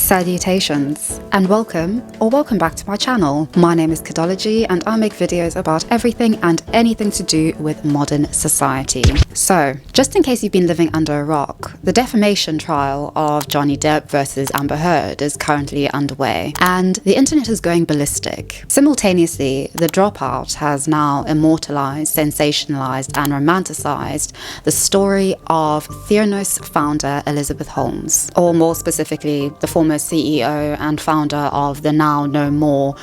Salutations and welcome back to my channel. My name is Kadology and I make videos about everything and anything to do with modern society. So, just in case you've been living under a rock, the defamation trial of Johnny Depp versus Amber Heard is currently underway and the internet is going ballistic. Simultaneously, The Dropout has now immortalized, sensationalized and romanticized the story of Theranos founder Elizabeth Holmes, or more specifically, the former CEO and founder of the now no more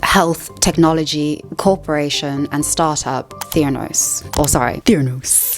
health technology corporation and startup Theranos,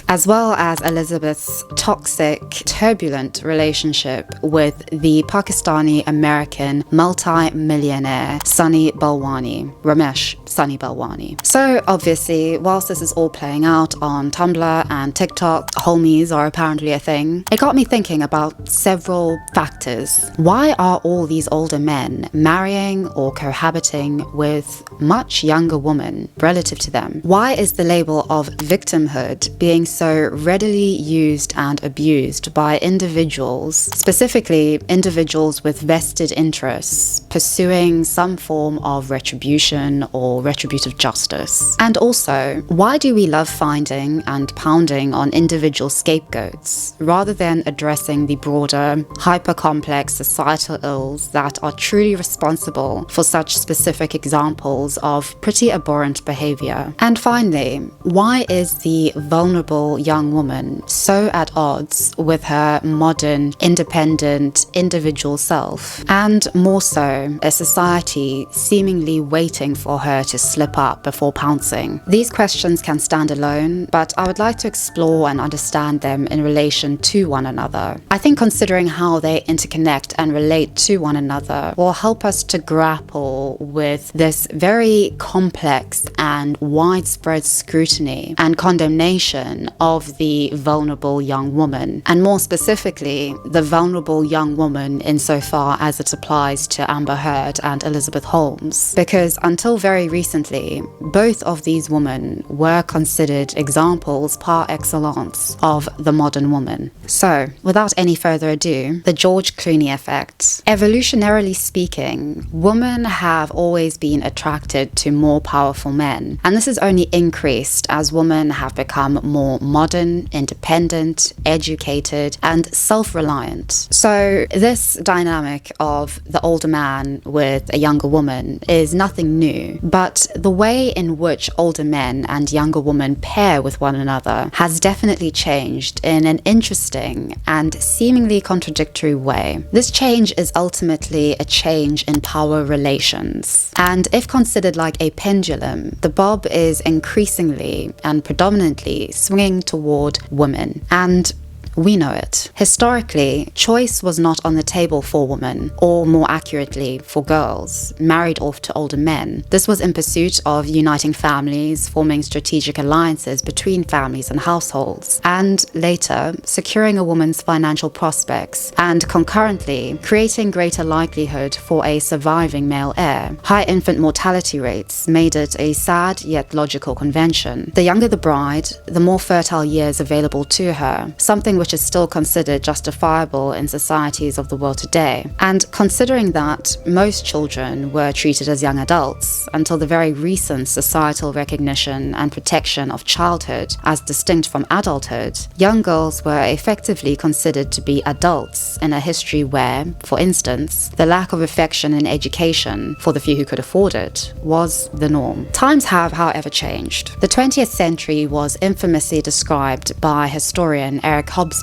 as well as Elizabeth's toxic, turbulent relationship with the Pakistani-American multi-millionaire Ramesh Sunny Balwani. So obviously, whilst this is all playing out on Tumblr and TikTok, homies are apparently a thing, it got me thinking about several factors. Why are all these older men marrying or cohabiting with much younger women relative to them? Why is the label of victimhood being so readily used and abused by individuals, specifically individuals with vested interests, pursuing some form of retribution or retributive justice? And also, why do we love finding and pounding on individual scapegoats rather than addressing the broader, hyper-complex societal ills that are truly responsible for such specific examples of pretty abhorrent behavior? And finally, why is the vulnerable young woman so at odds with her modern, independent, individual self, and more so, a society seemingly waiting for her to slip up before pouncing? These questions can stand alone, but I would like to explore and understand them in relation to one another. I think considering how they interconnect and relate to one another will help us to grapple with this very complex and widespread scrutiny and condemnation of the vulnerable young woman, and more specifically, the vulnerable young woman insofar as it applies to Amber Heard and Elizabeth Holmes, because until very recently, both of these women were considered examples par excellence of the modern woman. So, without any further ado, the George Clooney Effect. Evolutionarily speaking, women have always been attracted to more powerful men, and this has only increased as women have become more modern, independent, educated, and self-reliant. So this dynamic of the older man with a younger woman is nothing new, but the way in which older men and younger women pair with one another has definitely changed in an interesting and seemingly contradictory way. This change is ultimately a change in power relations, and if considered like a pendulum, the bob is increasingly and predominantly swinging toward women, and we know it. Historically, choice was not on the table for women, or more accurately, for girls, married off to older men. This was in pursuit of uniting families, forming strategic alliances between families and households, and later, securing a woman's financial prospects, and concurrently, creating greater likelihood for a surviving male heir. High infant mortality rates made it a sad yet logical convention. The younger the bride, the more fertile years available to her, something which is still considered justifiable in societies of the world today. And considering that most children were treated as young adults until the very recent societal recognition and protection of childhood as distinct from adulthood, young girls were effectively considered to be adults in a history where, for instance, the lack of affection and education, for the few who could afford it, was the norm. Times have, however, changed. The 20th century was infamously described by historian Eric Hobsbawm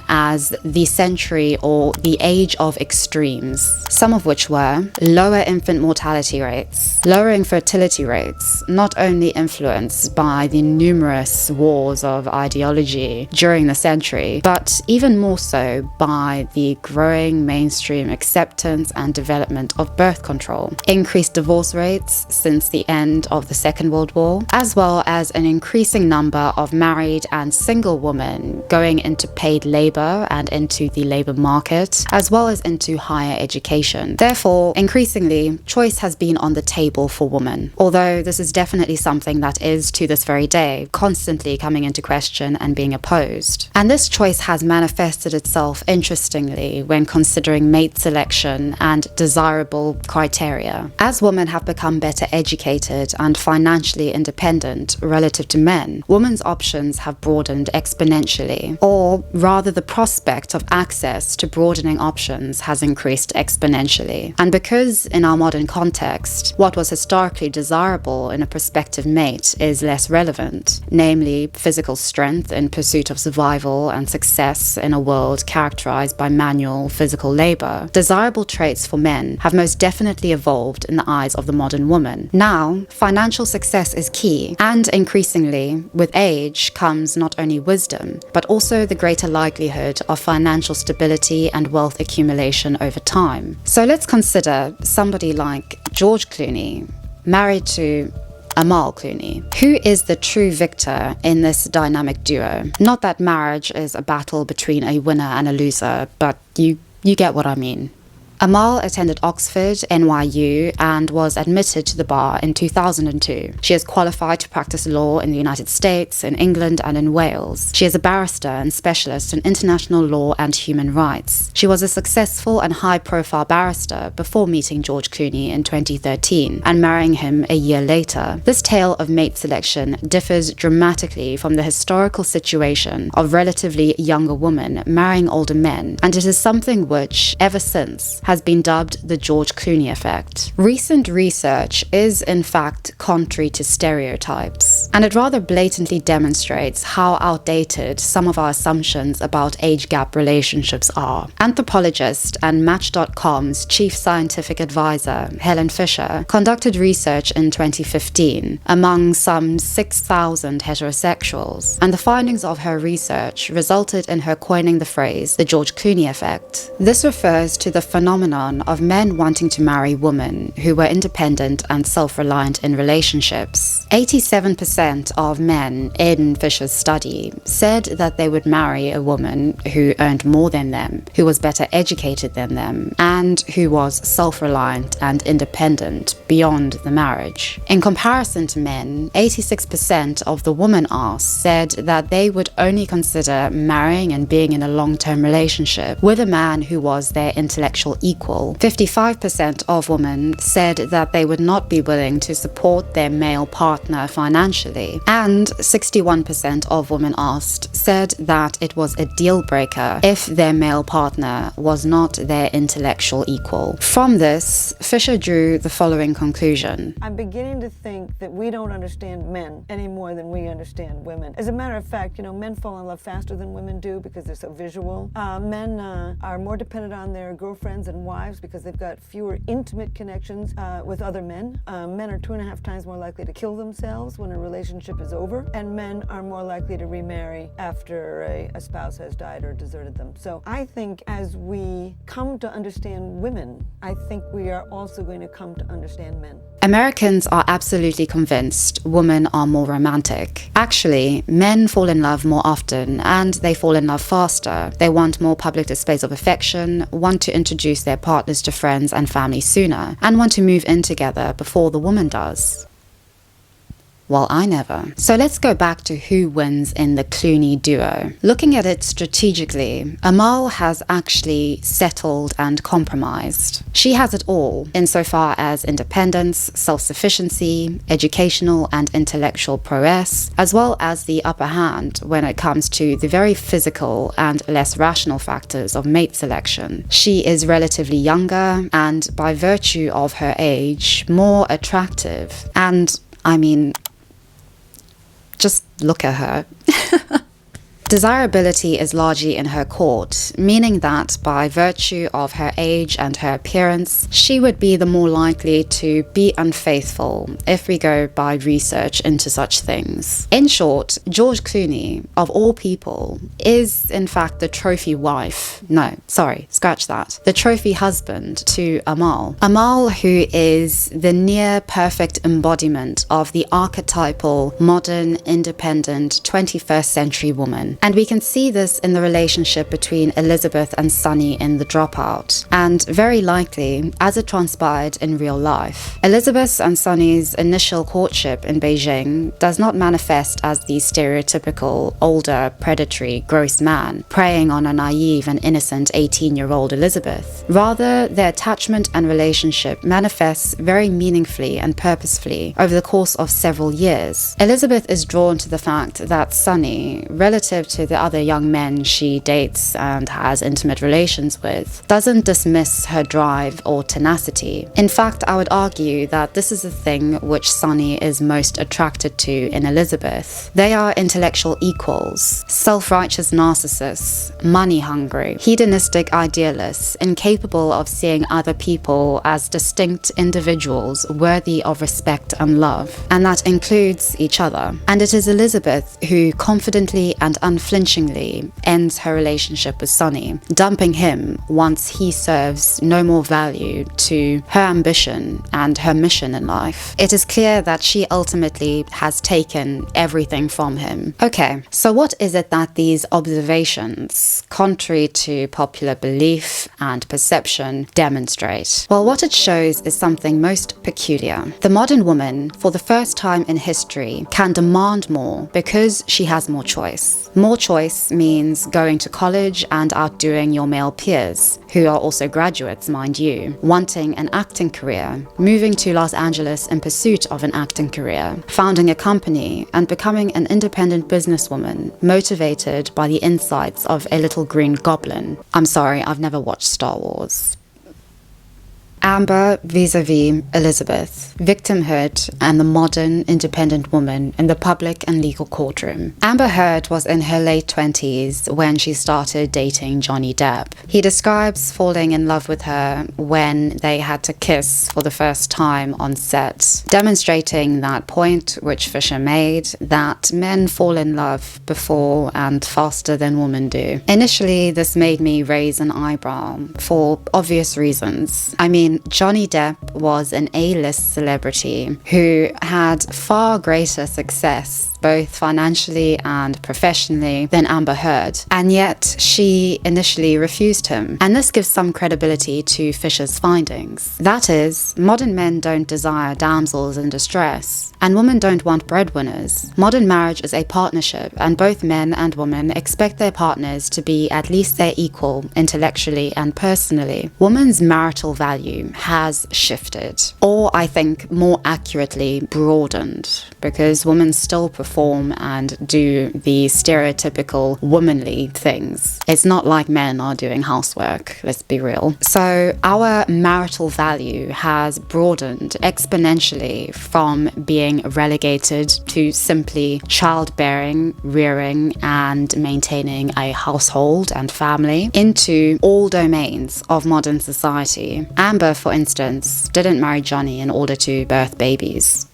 as the century or the age of extremes, some of which were lower infant mortality rates, lowering fertility rates, not only influenced by the numerous wars of ideology during the century, but even more so by the growing mainstream acceptance and development of birth control, increased divorce rates since the end of the Second World War, as well as an increasing number of married and single women going into paid labor and into the labor market, as well as into higher education. Therefore, increasingly, choice has been on the table for women, although this is definitely something that is, to this very day, constantly coming into question and being opposed. And this choice has manifested itself interestingly when considering mate selection and desirable criteria. As women have become better educated and financially independent relative to men, women's options have broadened exponentially, or rather the prospect of access to broadening options has increased exponentially. And because in our modern context, what was historically desirable in a prospective mate is less relevant, namely physical strength in pursuit of survival and success in a world characterized by manual physical labor, desirable traits for men have most definitely evolved in the eyes of the modern woman. Now, financial success is key, and increasingly, with age comes not only wisdom, but also the greater likelihood of financial stability and wealth accumulation over time. So let's consider somebody like George Clooney, married to Amal Clooney. Who is the true victor in this dynamic duo? Not that marriage is a battle between a winner and a loser, but you get what I mean. Amal attended Oxford, NYU, and was admitted to the bar in 2002. She is qualified to practice law in the United States, in England, and in Wales. She is a barrister and specialist in international law and human rights. She was a successful and high-profile barrister before meeting George Clooney in 2013 and marrying him a year later. This tale of mate selection differs dramatically from the historical situation of relatively younger women marrying older men, and it is something which, ever since, has been dubbed the George Clooney Effect. Recent research is, in fact, contrary to stereotypes, and it rather blatantly demonstrates how outdated some of our assumptions about age gap relationships are. Anthropologist and Match.com's chief scientific advisor, Helen Fisher, conducted research in 2015 among some 6,000 heterosexuals, and the findings of her research resulted in her coining the phrase the George Clooney Effect. This refers to the phenomenon of men wanting to marry women who were independent and self-reliant in relationships. 87% of men in Fisher's study said that they would marry a woman who earned more than them, who was better educated than them, and who was self-reliant and independent beyond the marriage. In comparison to men, 86% of the women asked said that they would only consider marrying and being in a long-term relationship with a man who was their intellectual equal. 55% of women said that they would not be willing to support their male partner financially, and 61% of women asked said that it was a deal breaker if their male partner was not their intellectual equal. From this, Fisher drew the following conclusion. I'm beginning to think that we don't understand men any more than we understand women. As a matter of fact, men fall in love faster than women do because they're so visual. Men are more dependent on their girlfriends and wives because they've got fewer intimate connections with other men. Men are 2.5 times more likely to kill themselves when a relationship is over, and men are more likely to remarry after a spouse has died or deserted them. So I think as we come to understand women, I think we are also going to come to understand men. Americans are absolutely convinced women are more romantic. Actually, men fall in love more often, and they fall in love faster. They want more public displays of affection, want to introduce their partners to friends and family sooner, and want to move in together before the woman does. Well, I never. So let's go back to who wins in the Clooney duo. Looking at it strategically, Amal has actually settled and compromised. She has it all, insofar as independence, self-sufficiency, educational and intellectual prowess, as well as the upper hand when it comes to the very physical and less rational factors of mate selection. She is relatively younger and, by virtue of her age, more attractive. And, I mean, just look at her. Desirability is largely in her court, meaning that by virtue of her age and her appearance, she would be the more likely to be unfaithful if we go by research into such things. In short, George Clooney, of all people, is in fact the trophy wife. No, sorry, scratch that. The trophy husband to Amal. Amal, who is the near perfect embodiment of the archetypal, modern, independent, 21st century woman. And we can see this in the relationship between Elizabeth and Sonny in The Dropout, and very likely as it transpired in real life. Elizabeth's and Sonny's initial courtship in Beijing does not manifest as the stereotypical older, predatory, gross man preying on a naive and innocent 18-year-old Elizabeth. Rather, their attachment and relationship manifests very meaningfully and purposefully over the course of several years. Elizabeth is drawn to the fact that Sonny, relative to the other young men she dates and has intimate relations with, doesn't dismiss her drive or tenacity. In fact, I would argue that this is the thing which Sonny is most attracted to in Elizabeth. They are intellectual equals, self-righteous narcissists, money-hungry, hedonistic idealists, incapable of seeing other people as distinct individuals worthy of respect and love, and that includes each other. And it is Elizabeth who confidently and unflinchingly ends her relationship with Sonny, dumping him once he serves no more value to her ambition and her mission in life. It is clear that she ultimately has taken everything from him. Okay, so what is it that these observations, contrary to popular belief and perception, demonstrate? Well, what it shows is something most peculiar. The modern woman, for the first time in history, can demand more because she has more choice. More choice means going to college and outdoing your male peers, who are also graduates, mind you, wanting an acting career, moving to Los Angeles in pursuit of an acting career, founding a company, and becoming an independent businesswoman, motivated by the insights of a little green goblin. I'm sorry, I've never watched Star Wars. Amber vis-à-vis Elizabeth, victimhood and the modern independent woman in the public and legal courtroom. Amber Heard was in her late 20s when she started dating Johnny Depp. He describes falling in love with her when they had to kiss for the first time on set, demonstrating that point which Fisher made, that men fall in love before and faster than women do. Initially, this made me raise an eyebrow for obvious reasons. I mean, Johnny Depp was an A-list celebrity who had far greater success both financially and professionally than Amber Heard, and yet she initially refused him. And this gives some credibility to Fisher's findings. That is, modern men don't desire damsels in distress, and women don't want breadwinners. Modern marriage is a partnership, and both men and women expect their partners to be at least their equal intellectually and personally. Woman's marital value has shifted, or I think more accurately broadened, because women still perform and do the stereotypical womanly things. It's not like men are doing housework, let's be real. So our marital value has broadened exponentially from being relegated to simply childbearing, rearing, and maintaining a household and family into all domains of modern society. Amber, for instance, didn't marry Johnny in order to birth babies.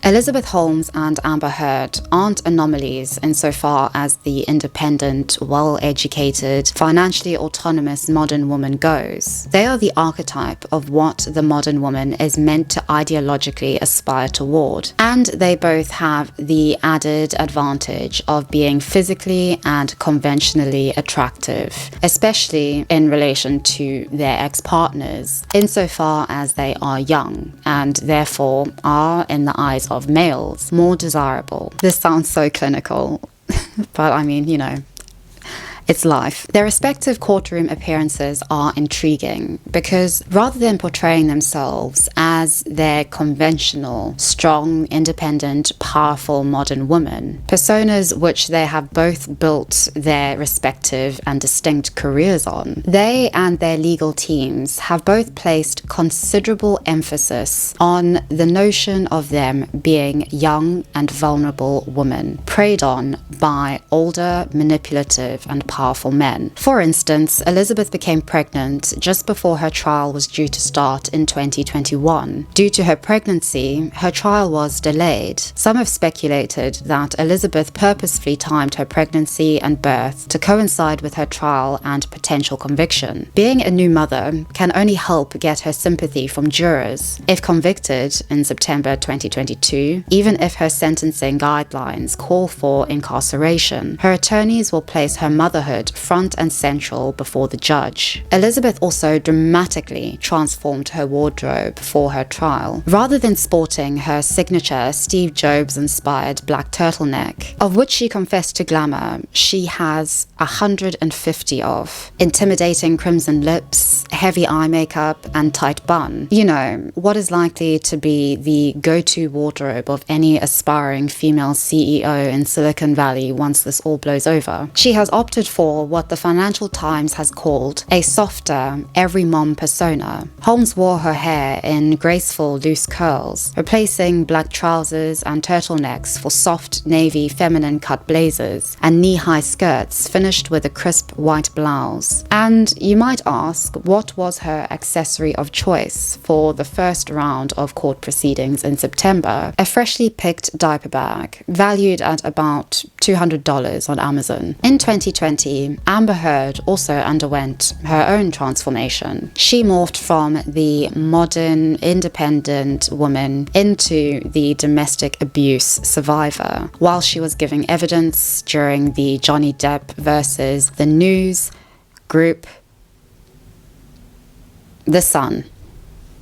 Elizabeth Holmes and Amber Heard aren't anomalies insofar as the independent, well-educated, financially autonomous modern woman goes. They are the archetype of what the modern woman is meant to ideologically aspire toward. And they both have the added advantage of being physically and conventionally attractive, especially in relation to their ex-partners, insofar as they are young and therefore are, in the eyes of males, more desirable. This sounds so clinical, but I mean, you know, it's life. Their respective courtroom appearances are intriguing because rather than portraying themselves as their conventional, strong, independent, powerful modern woman, personas which they have both built their respective and distinct careers on, they and their legal teams have both placed considerable emphasis on the notion of them being young and vulnerable women, preyed on by older, manipulative, and powerful men. For instance, Elizabeth became pregnant just before her trial was due to start in 2021. Due to her pregnancy, her trial was delayed. Some have speculated that Elizabeth purposefully timed her pregnancy and birth to coincide with her trial and potential conviction. Being a new mother can only help get her sympathy from jurors. If convicted in September 2022, even if her sentencing guidelines call for incarceration, her attorneys will place her motherhood front and central before the judge. Elizabeth also dramatically transformed her wardrobe for her trial. Rather than sporting her signature Steve Jobs-inspired black turtleneck, of which she confessed to glamour, she has 150 of. Intimidating crimson lips, heavy eye makeup, and tight bun. You know, what is likely to be the go-to wardrobe of any aspiring female CEO in Silicon Valley once this all blows over. She has opted for what the Financial Times has called a softer, every mom persona. Holmes wore her hair in graceful, loose curls, replacing black trousers and turtlenecks for soft, navy, feminine cut blazers and knee-high skirts finished with a crisp white blouse. And you might ask, what was her accessory of choice for the first round of court proceedings in September? A freshly picked diaper bag, valued at about $200 on Amazon. In 2020, Amber Heard also underwent her own transformation. She morphed from the modern, independent woman into the domestic abuse survivor while she was giving evidence during the Johnny Depp versus the news group The Sun.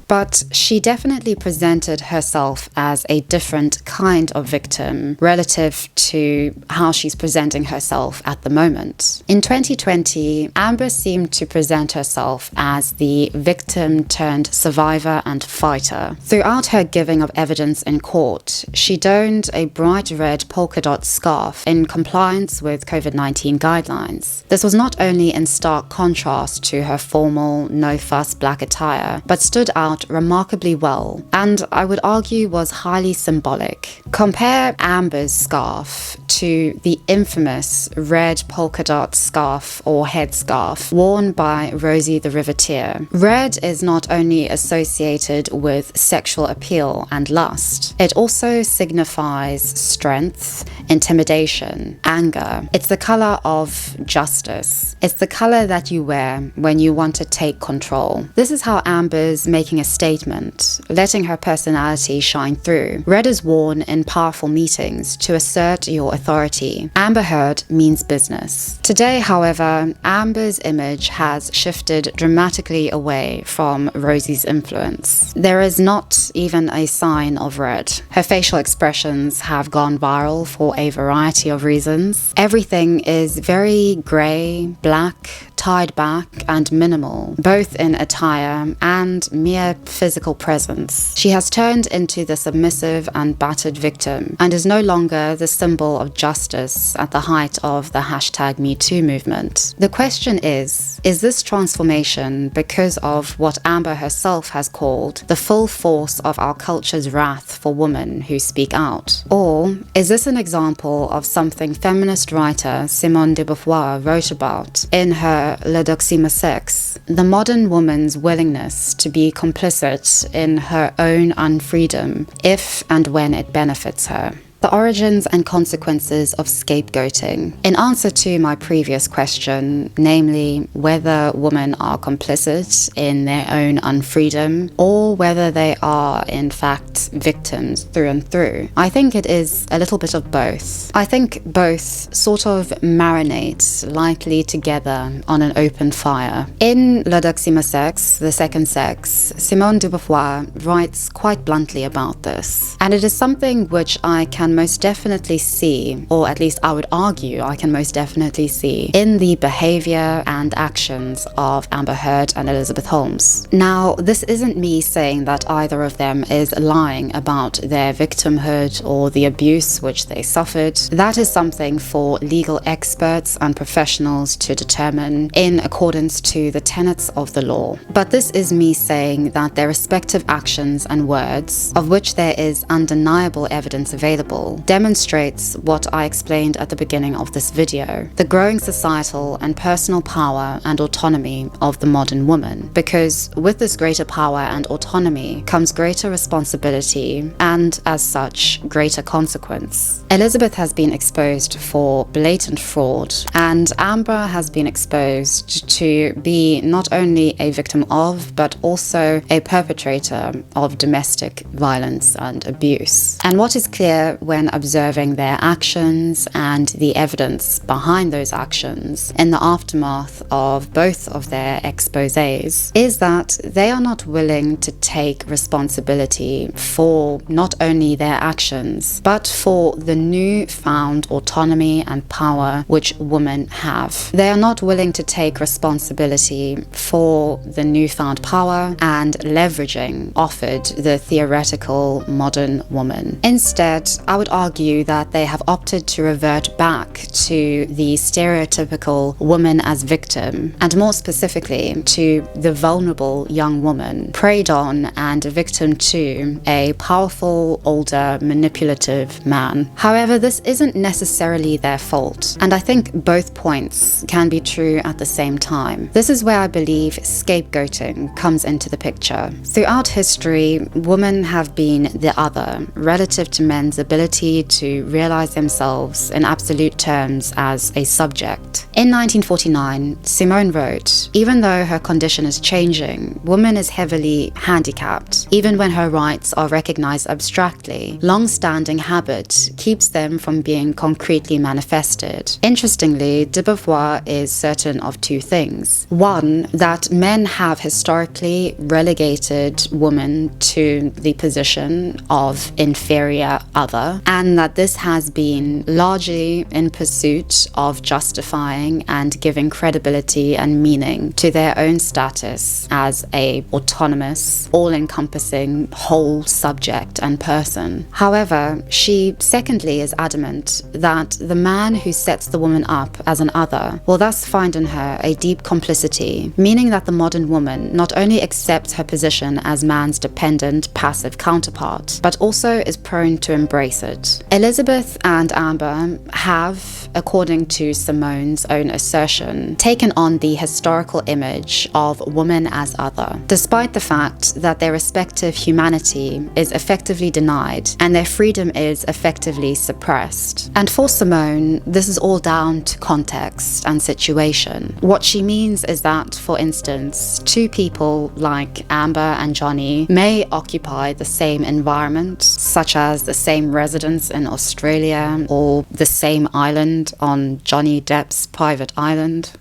But she definitely presented herself as a different kind of victim relative to how she's presenting herself at the moment. In 2020, Amber seemed to present herself as the victim turned survivor and fighter. Throughout her giving of evidence in court, she donned a bright red polka dot scarf in compliance with COVID-19 guidelines. This was not only in stark contrast to her formal, no-fuss black attire, but stood out remarkably well, and I would argue was highly symbolic. Compare Amber's scarf to the infamous red polka dot scarf or headscarf worn by Rosie the Riveteer. Red is not only associated with sexual appeal and lust, it also signifies strength, intimidation, anger. It's the color of justice. It's the color that you wear when you want to take control. This is how Amber's making a statement, letting her personality shine through. Red is worn in powerful meetings to assert your authority. Amber Heard means business. Today, however, Amber's image has shifted dramatically away from Rosie's influence. There is not even a sign of red. Her facial expressions have gone viral for a variety of reasons. Everything is very grey, black, tied back, and minimal, both in attire and mere physical presence. She has turned into the submissive and battered victim and is no longer the symbol of justice at the height of the #MeToo movement. The question is this transformation because of what Amber herself has called the full force of our culture's wrath for women who speak out? Or is this an example of something feminist writer Simone de Beauvoir wrote about in her Le Doxymosex, the modern woman's willingness to be complicit in her own unfreedom if and when it benefits her? The origins and consequences of scapegoating. In answer to my previous question, namely whether women are complicit in their own unfreedom or whether they are in fact victims through and through, I think it is a little bit of both. I think both sort of marinate lightly together on an open fire. In Le Doxymosex, The Second Sex, Simone de Beauvoir writes quite bluntly about this, and it is something which I can most definitely see, or at least I would argue I can most definitely see, in the behavior and actions of Amber Heard and Elizabeth Holmes. Now, this isn't me saying that either of them is lying about their victimhood or the abuse which they suffered. That is something for legal experts and professionals to determine in accordance to the tenets of the law. But this is me saying that their respective actions and words, of which there is undeniable evidence available, example demonstrates what I explained at the beginning of this video, the growing societal and personal power and autonomy of the modern woman. Because with this greater power and autonomy comes greater responsibility and, as such, greater consequence. Elizabeth has been exposed for blatant fraud, and Amber has been exposed to be not only a victim of, but also a perpetrator of domestic violence and abuse. And what is clear when observing their actions and the evidence behind those actions in the aftermath of both of their exposés is that they are not willing to take responsibility for not only their actions, but for the newfound autonomy and power which women have. They are not willing to take responsibility for the newfound power and leveraging offered the theoretical modern woman. Instead, I would argue that they have opted to revert back to the stereotypical woman as victim, and more specifically to the vulnerable young woman preyed on and a victim to a powerful, older, manipulative man. However, this isn't necessarily their fault, and I think both points can be true at the same time. This is where I believe scapegoating comes into the picture. Throughout history, women have been the other relative to men's ability to realize themselves in absolute terms as a subject. In 1949, Simone wrote, "Even though her condition is changing, woman is heavily handicapped. Even when her rights are recognized abstractly, long-standing habit keeps them from being concretely manifested." Interestingly, de Beauvoir is certain of two things. One, that men have historically relegated women to the position of inferior other, and that this has been largely in pursuit of justifying and giving credibility and meaning to their own status as a autonomous, all-encompassing whole subject and person. However, she secondly is adamant that the man who sets the woman up as an other will thus find in her a deep complicity, meaning that the modern woman not only accepts her position as man's dependent, passive counterpart, but also is prone to embrace it. Elizabeth and Amber have, according to Simone's own assertion, taken on the historical image of woman as other, despite the fact that their respective humanity is effectively denied and their freedom is effectively suppressed. And for Simone, this is all down to context and situation. What she means is that, for instance, two people like Amber and Johnny may occupy the same environment, such as the same residence in Australia or the same island on Johnny Depp's private island,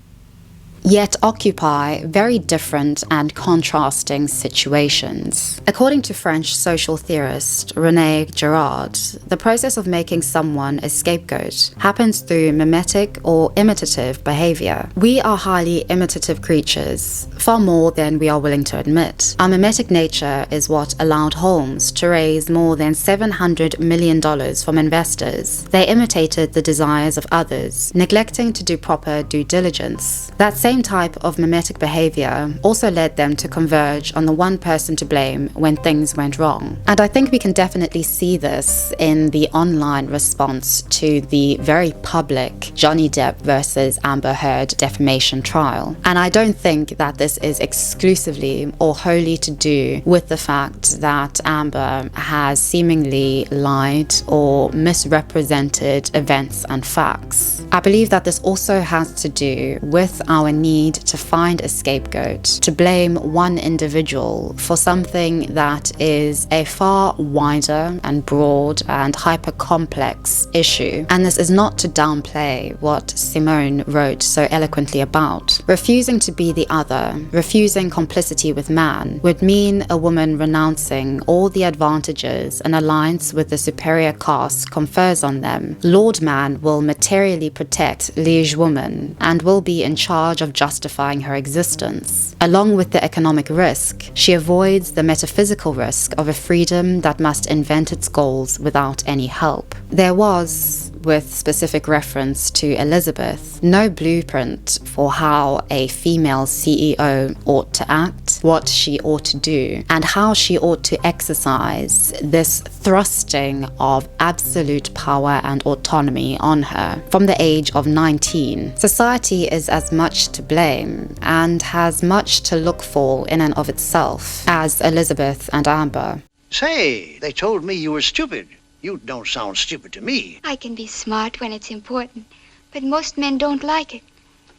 yet occupy very different and contrasting situations. According to French social theorist René Girard, the process of making someone a scapegoat happens through mimetic or imitative behavior. We are highly imitative creatures, far more than we are willing to admit. Our mimetic nature is what allowed Holmes to raise more than $700 million from investors. They imitated the desires of others, neglecting to do proper due diligence. That same type of mimetic behavior also led them to converge on the one person to blame when things went wrong. And I think we can definitely see this in the online response to the very public Johnny Depp versus Amber Heard defamation trial. And I don't think that this is exclusively or wholly to do with the fact that Amber has seemingly lied or misrepresented events and facts. I believe that this also has to do with our need to find a scapegoat, to blame one individual for something that is a far wider and broad and hyper-complex issue. And this is not to downplay what Simone wrote so eloquently about. Refusing to be the other, refusing complicity with man, would mean a woman renouncing all the advantages an alliance with the superior caste confers on them. Lord man will materially protect liege woman and will be in charge of justifying her existence. Along with the economic risk, she avoids the metaphysical risk of a freedom that must invent its goals without any help. There was, with specific reference to Elizabeth, no blueprint for how a female CEO ought to act, what she ought to do, and how she ought to exercise this thrusting of absolute power and autonomy on her from the age of 19. Society is as much to blame and has much to look for in and of itself as Elizabeth and Amber. Say, they told me you were stupid. You don't sound stupid to me. I can be smart when it's important, but most men don't like it.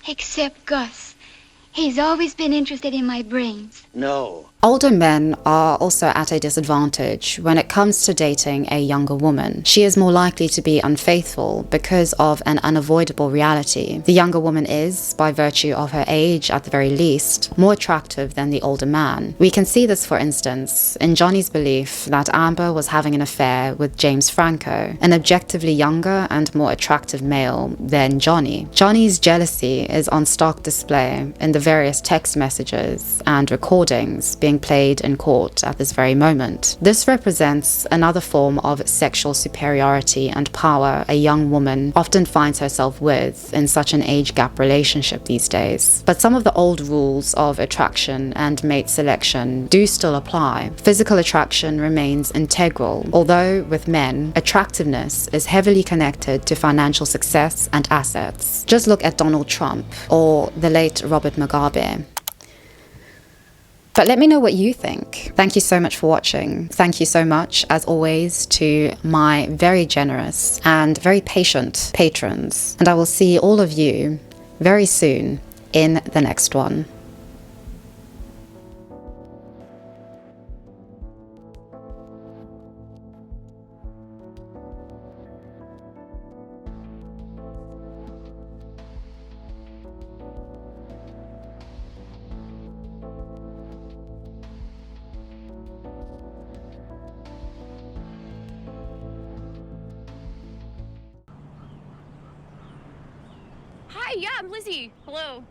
Except Gus. He's always been interested in my brains. No. Older men are also at a disadvantage when it comes to dating a younger woman. She is more likely to be unfaithful because of an unavoidable reality. The younger woman is, by virtue of her age at the very least, more attractive than the older man. We can see this, for instance, in Johnny's belief that Amber was having an affair with James Franco, an objectively younger and more attractive male than Johnny. Johnny's jealousy is on stark display in the various text messages and recordings being played in court at this very moment. This represents another form of sexual superiority and power a young woman often finds herself with in such an age gap relationship these days. But some of the old rules of attraction and mate selection do still apply. Physical attraction remains integral, although with men, attractiveness is heavily connected to financial success and assets. Just look at Donald Trump or the late Robert Mugabe. But let me know what you think. Thank you so much for watching. Thank you so much, as always, to my very generous and very patient patrons. And I will see all of you very soon in the next one. Hi, yeah, I'm Lizzie. Hello.